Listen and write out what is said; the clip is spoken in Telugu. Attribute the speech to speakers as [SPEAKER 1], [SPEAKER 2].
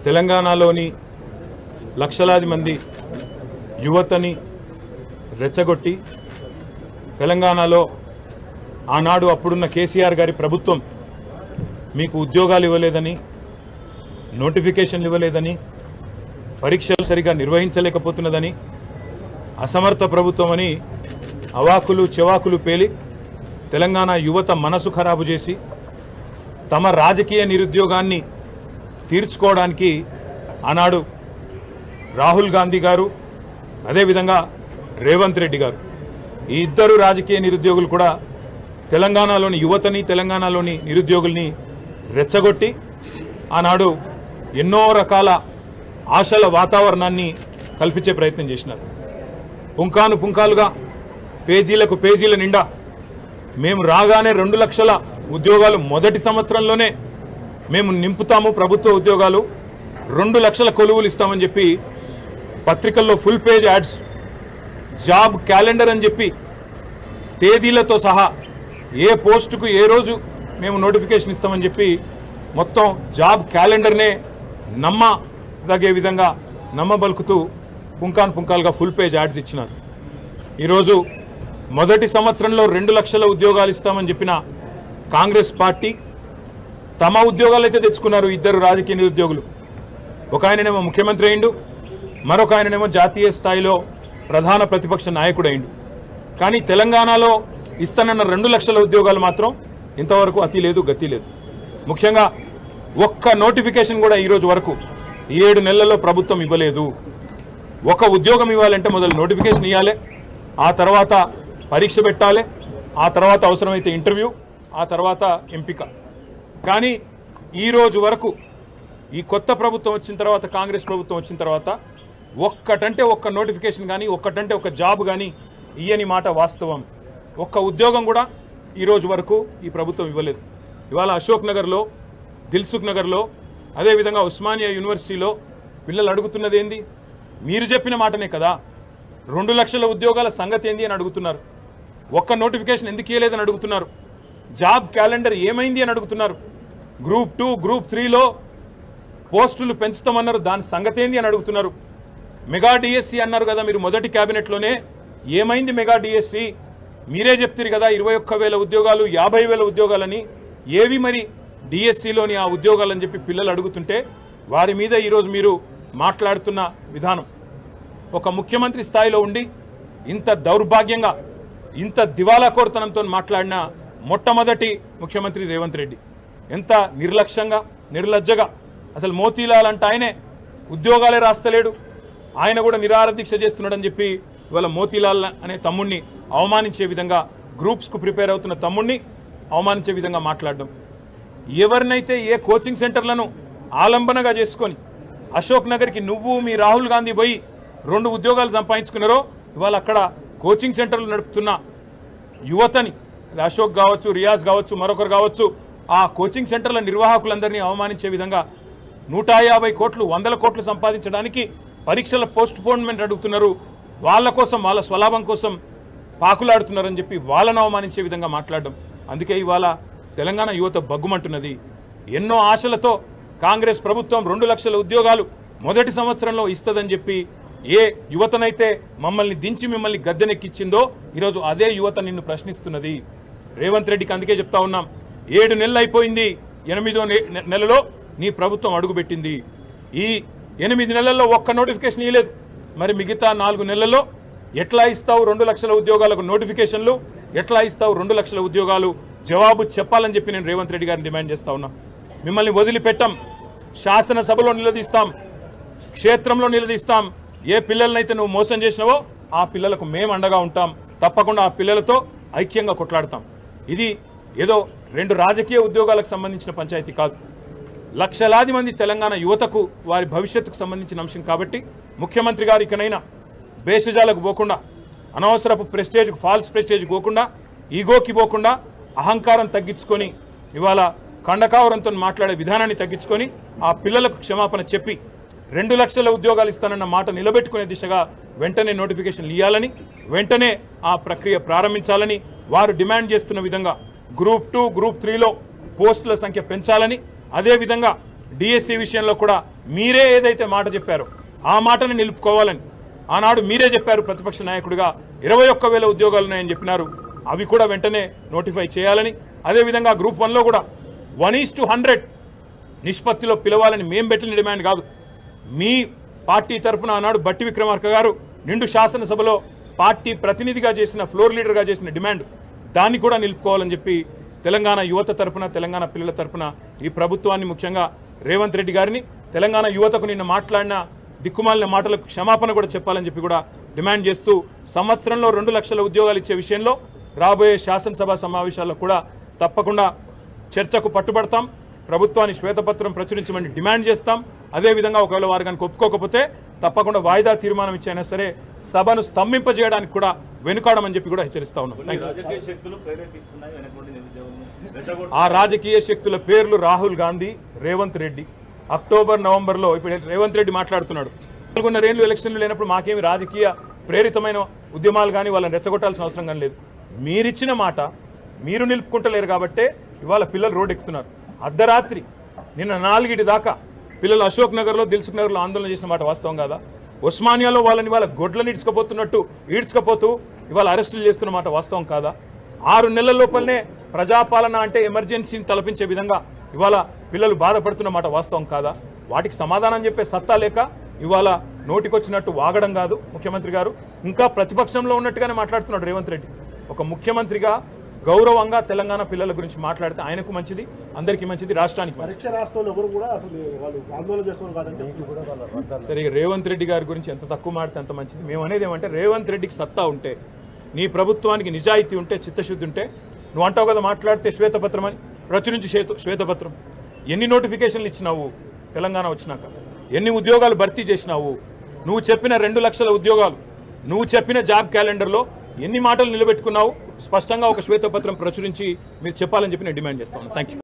[SPEAKER 1] తెలంగాణలోని లక్షలాది మంది యువతని రెచ్చగొట్టి తెలంగాణలో ఆనాడు అప్పుడున్న కేసీఆర్ గారి ప్రభుత్వం మీకు ఉద్యోగాలు ఇవ్వలేదని, నోటిఫికేషన్లు ఇవ్వలేదని, పరీక్షలు సరిగా నిర్వహించలేకపోతున్నదని, అసమర్థ ప్రభుత్వం అని అవాకులు చెవాకులు పేలి తెలంగాణ యువత మనసు ఖరాబు చేసి తమ రాజకీయ నిరుద్యోగాన్ని తీర్చుకోవడానికి ఆనాడు రాహుల్ గాంధీ గారు, అదేవిధంగా రేవంత్ రెడ్డి గారు, ఈ ఇద్దరు రాజకీయ నిరుద్యోగులు కూడా తెలంగాణలోని యువతని, తెలంగాణలోని నిరుద్యోగుల్ని రెచ్చగొట్టి ఆనాడు ఎన్నో రకాల ఆశల వాతావరణాన్ని కల్పించే ప్రయత్నం చేసినారు. పుంకాను పుంకాలుగా పేజీలకు పేజీల నిండా మేము రాగానే 2 లక్షల ఉద్యోగాలు మొదటి సంవత్సరంలోనే మేము నింపుతాము, ప్రభుత్వ ఉద్యోగాలు 2 లక్షల కొలువులు ఇస్తామని చెప్పి పత్రికల్లో full page ads, job calendar అని చెప్పి తేదీలతో సహా ఏ పోస్టుకు ఏ రోజు మేము నోటిఫికేషన్ ఇస్తామని చెప్పి మొత్తం జాబ్ క్యాలెండర్నే నమ్మదగే విధంగా నమ్మబలుకుతూ పుంకాను పుంకాలుగా ఫుల్ పేజ్ యాడ్స్ ఇచ్చినారు. ఈరోజు మొదటి సంవత్సరంలో 2 లక్షల ఉద్యోగాలు ఇస్తామని చెప్పిన కాంగ్రెస్ పార్టీ తమ ఉద్యోగాలు అయితే తెచ్చుకున్నారు. ఇద్దరు రాజకీయ నిరుద్యోగులు, ఒక ఆయననేమో ముఖ్యమంత్రి అయిండు, మరొక ఆయననేమో జాతీయ స్థాయిలో ప్రధాన ప్రతిపక్ష నాయకుడు అయిండు. కానీ తెలంగాణలో ఇస్తానన్న 2 లక్షల ఉద్యోగాలు మాత్రం ఇంతవరకు అతి లేదు, గతి లేదు. ముఖ్యంగా ఒక్క నోటిఫికేషన్ కూడా ఈరోజు వరకు 7 నెలల్లో ప్రభుత్వం ఇవ్వలేదు. ఒక ఉద్యోగం ఇవ్వాలంటే మొదలు నోటిఫికేషన్ ఇవ్వాలి, ఆ తర్వాత పరీక్ష పెట్టాలి, ఆ తర్వాత అవసరమైతే ఇంటర్వ్యూ, ఆ తర్వాత ఎంపిక. కానీ ఈరోజు వరకు ఈ కొత్త ప్రభుత్వం వచ్చిన తర్వాత, కాంగ్రెస్ ప్రభుత్వం వచ్చిన తర్వాత ఒక్కటంటే ఒక్క నోటిఫికేషన్ కానీ, ఒక్కటంటే ఒక జాబ్ కానీ ఇయ్యని మాట వాస్తవం. ఒక్క ఉద్యోగం కూడా ఈరోజు వరకు ఈ ప్రభుత్వం ఇవ్వలేదు. ఇవాళ అశోక్ నగర్లో, దిల్సుఖ్ నగర్లో, అదేవిధంగా ఉస్మానియా యూనివర్సిటీలో పిల్లలు అడుగుతున్నది ఏంది? మీరు చెప్పిన మాటనే కదా, 2 లక్షల ఉద్యోగాల సంగతి ఏంది అని అడుగుతున్నారు. ఒక్క నోటిఫికేషన్ ఎందుకు ఇవ్వలేదని అడుగుతున్నారు. జాబ్ క్యాలెండర్ ఏమైంది అని అడుగుతున్నారు. గ్రూప్ 2, గ్రూప్ 3లో పోస్టులు పెంచుతామన్నారు, దాని సంగతి ఏంది అని అడుగుతున్నారు. మెగా డిఎస్సి అన్నారు కదా మీరు మొదటి క్యాబినెట్లోనే, ఏమైంది మెగా డిఎస్సి? మీరే చెప్తారు కదా 21,000 ఉద్యోగాలు, 50,000 ఉద్యోగాలని, ఏవి మరి డిఎస్సిలోని ఆ ఉద్యోగాలని చెప్పి పిల్లలు అడుగుతుంటే వారి మీద ఈరోజు మీరు మాట్లాడుతున్న విధానం, ఒక ముఖ్యమంత్రి స్థాయిలో ఉండి ఇంత దౌర్భాగ్యంగా, ఇంత దివాలాకోరుతనంతో మాట్లాడిన మొట్టమొదటి ముఖ్యమంత్రి రేవంత్ రెడ్డి. ఎంత నిర్లక్ష్యంగా, నిర్లజ్జగా, అసలు మోతీలాల్ అంటే ఆయనే ఉద్యోగాలే రాస్తలేడు, ఆయన కూడా నిరాహార దీక్ష చేస్తున్నాడని చెప్పి ఇవాళ మోతీలాల్ అనే తమ్ముడిని అవమానించే విధంగా, గ్రూప్స్కు ప్రిపేర్ అవుతున్న తమ్ముడిని అవమానించే విధంగా మాట్లాడడం. ఎవరినైతే ఏ కోచింగ్ సెంటర్లను ఆలంబనగా చేసుకొని అశోక్ నగర్కి నువ్వు మీ రాహుల్ గాంధీ పోయి 2 ఉద్యోగాలు సంపాదించుకున్నారో, ఇవాళ అక్కడ కోచింగ్ సెంటర్లు నడుపుతున్న యువతని, అశోక్ కావచ్చు, రియాజ్ కావచ్చు, మరొకరు కావచ్చు, ఆ కోచింగ్ సెంటర్ల నిర్వాహకులందరినీ అవమానించే విధంగా 150 కోట్లు, 100 కోట్లు సంపాదించడానికి పరీక్షల పోస్ట్ పోన్మెంట్ అడుగుతున్నారు. వాళ్ళ కోసం, వాళ్ళ స్వలాభం కోసం పాకులాడుతున్నారని చెప్పి వాళ్ళను అవమానించే విధంగా మాట్లాడడం. అందుకే ఇవాళ తెలంగాణ యువత బగ్గుమంటున్నది. ఎన్నో ఆశలతో కాంగ్రెస్ ప్రభుత్వం 2 లక్షల ఉద్యోగాలు మొదటి సంవత్సరంలో ఇస్తుందని చెప్పి ఏ యువతనైతే మమ్మల్ని దించి మిమ్మల్ని గద్దెనెక్కించిందో ఈరోజు అదే యువత నిన్ను ప్రశ్నిస్తున్నది. రేవంత్ రెడ్డికి అందుకే చెప్తా ఉన్నాం, 7 నెలలు అయిపోయింది, 8వ నెలలో నీ ప్రభుత్వం అడుగుపెట్టింది. ఈ 8 నెలల్లో ఒక్క నోటిఫికేషన్ ఇవ్వలేదు. మరి మిగతా 4 నెలల్లో ఎట్లా ఇస్తావు 2 లక్షల ఉద్యోగాలకు నోటిఫికేషన్లు? ఎట్లా ఇస్తావు 2 లక్షల ఉద్యోగాలు? జవాబు చెప్పాలని చెప్పి నేను రేవంత్ రెడ్డి గారిని డిమాండ్ చేస్తా ఉన్నా. మిమ్మల్ని వదిలిపెట్టాం, శాసనసభలో నిలదీస్తాం, క్షేత్రంలో నిలదీస్తాం. ఏ పిల్లలనైతే నువ్వు మోసం చేసినావో ఆ పిల్లలకు మేము అండగా ఉంటాం. తప్పకుండా ఆ పిల్లలతో ఐక్యంగా కొట్లాడతాం. ఇది ఏదో 2 రాజకీయ ఉద్యోగాలకు సంబంధించిన పంచాయతీ కాదు, లక్షలాది మంది తెలంగాణ యువతకు వారి భవిష్యత్తుకు సంబంధించిన అంశం. కాబట్టి ముఖ్యమంత్రి గారు ఇకనైనా బేషజాలకు పోకుండా, అనవసరపు ప్రెస్టేజ్కు, ఫాల్స్ ప్రెస్టేజ్కి పోకుండా, ఈగోకి పోకుండా అహంకారం తగ్గించుకొని ఇవాళ కండకావరంతో మాట్లాడే విధానాన్ని తగ్గించుకొని ఆ పిల్లలకు క్షమాపణ చెప్పి 2 లక్షల ఉద్యోగాలు ఇస్తానన్న మాట నిలబెట్టుకునే దిశగా వెంటనే నోటిఫికేషన్లు ఇవ్వాలని, వెంటనే ఆ ప్రక్రియ ప్రారంభించాలని వారు డిమాండ్ చేస్తున్న విధంగా గ్రూప్ 2, గ్రూప్ 3లో పోస్టుల సంఖ్య పెంచాలని, అదే విధంగా డిఎస్సి విషయంలో కూడా మీరే ఏదైతే మాట చెప్పారో ఆ మాటను నిలుపుకోవాలని ఆనాడు మీరే చెప్పారు ప్రతిపక్ష నాయకుడిగా 21,000 ఉద్యోగాలు ఉన్నాయని చెప్పినారు. అవి కూడా వెంటనే నోటిఫై చేయాలని, అదేవిధంగా గ్రూప్ 1లో కూడా 1:100 నిష్పత్తిలో పిలవాలని మేం పెట్టిన డిమాండ్ కాదు. మీ పార్టీ తరఫున ఆనాడు బట్టి విక్రమార్క గారు నిండు శాసనసభలో పార్టీ ప్రతినిధిగా చేసిన, ఫ్లోర్ లీడర్గా చేసిన డిమాండ్, దాన్ని కూడా నిలుపుకోవాలని చెప్పి తెలంగాణ యువత తరఫున, తెలంగాణ పిల్లల తరఫున ఈ ప్రభుత్వాన్ని, ముఖ్యంగా రేవంత్ రెడ్డి గారిని, తెలంగాణ యువతకు నిన్న మాట్లాడిన దిక్కుమాలిన మాటలకు క్షమాపణ కూడా చెప్పాలని చెప్పి కూడా డిమాండ్ చేస్తూ సంవత్సరంలో 2 లక్షల ఉద్యోగాలు ఇచ్చే విషయంలో రాబోయే శాసనసభ సమావేశాల్లో కూడా తప్పకుండా చర్చకు పట్టుబడతాం. ప్రభుత్వాన్ని శ్వేతపత్రం ప్రచురించమని డిమాండ్ చేస్తాం. అదేవిధంగా ఒకవేళ వారు కనుక ఒప్పుకోకపోతే తప్పకుండా వాయిదా తీర్మానం ఇచ్చైనా సరే సభను స్తంభింపజేయడానికి కూడా వెనుకాడమని చెప్పి కూడా హెచ్చరిస్తా ఉన్నాం. ఆ రాజకీయ శక్తుల పేర్లు రాహుల్ గాంధీ, రేవంత్ రెడ్డి. అక్టోబర్, నవంబర్లో ఇప్పుడు రేవంత్ రెడ్డి మాట్లాడుతున్నాడు, 4.5 ఏళ్ళు ఎలక్షన్లు లేనప్పుడు మాకేమి రాజకీయ ప్రేరితమైన ఉద్యమాలు కానీ వాళ్ళని రెచ్చగొట్టాల్సిన అవసరం కానీ లేదు. మీరిచ్చిన మాట మీరు నిలుపుకుంటలేరు కాబట్టే ఇవాళ పిల్లలు రోడ్డు ఎక్కుతున్నారు. అర్ధరాత్రి నిన్న 4 దాకా పిల్లలు అశోక్ నగర్లో, దిల్సుఖ్ నగర్లో ఆందోళన చేసిన మాట వాస్తవం కాదా? ఉస్మానియాలో వాళ్ళని ఇవాళ గొడ్లను ఈడ్చుకపోతూ ఇవాళ అరెస్టులు చేస్తున్న మాట వాస్తవం కాదా? 6 నెలల లోపలనే ప్రజాపాలన అంటే ఎమర్జెన్సీని తలపించే విధంగా ఇవాళ పిల్లలు బాధపడుతున్న మాట వాస్తవం కాదా? వాటికి సమాధానం చెప్పే సత్తా లేక ఇవాళ నోటికొచ్చినట్టు వాగడం కాదు ముఖ్యమంత్రి గారు. ఇంకా ప్రతిపక్షంలో ఉన్నట్టుగానే మాట్లాడుతున్నాడు రేవంత్ రెడ్డి. ఒక ముఖ్యమంత్రిగా గౌరవంగా తెలంగాణ పిల్లల గురించి మాట్లాడితే ఆయనకు మంచిది, అందరికీ మంచిది, రాష్ట్రానికి సరే. రేవంత్ రెడ్డి గారి గురించి ఎంత తక్కువ మాడితే అంత మంచిది. మేము అనేది ఏమంటే రేవంత్ రెడ్డికి సత్తా ఉంటే, నీ ప్రభుత్వానికి నిజాయితీ ఉంటే, చిత్తశుద్ధి ఉంటే, నువ్వు అంటావు కదా మాట్లాడితే శ్వేతపత్రం అని, ప్రచురించి శ్వేతపత్రం. ఎన్ని నోటిఫికేషన్లు ఇచ్చినావు తెలంగాణ వచ్చినాక? ఎన్ని ఉద్యోగాలు భర్తీ చేసినావు? నువ్వు చెప్పిన 2 లక్షల ఉద్యోగాలు, నువ్వు చెప్పిన జాబ్ క్యాలెండర్లో ఎన్ని మాటలు నిలబెట్టుకున్నావు? స్పష్టంగా ఒక శ్వేతపత్రం ప్రచురించి మీరు చెప్పాలని చెప్పి నేను డిమాండ్ చేస్తాను. Thank you.